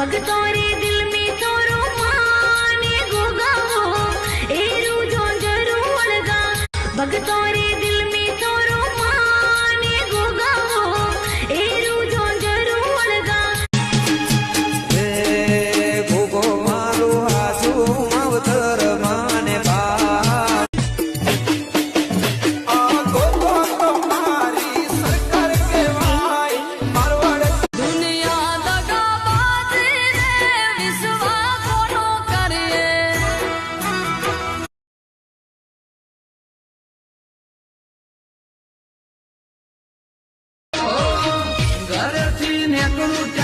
भगतों रे दिल में तोरो माने गोगावो एरू जो जरूर गा भगतों रे दिल में तोरो माने गोगावो एरू जो जरूर गा ए गोगो मारो आजू मावतर माने बा ઘરેથી નીકળું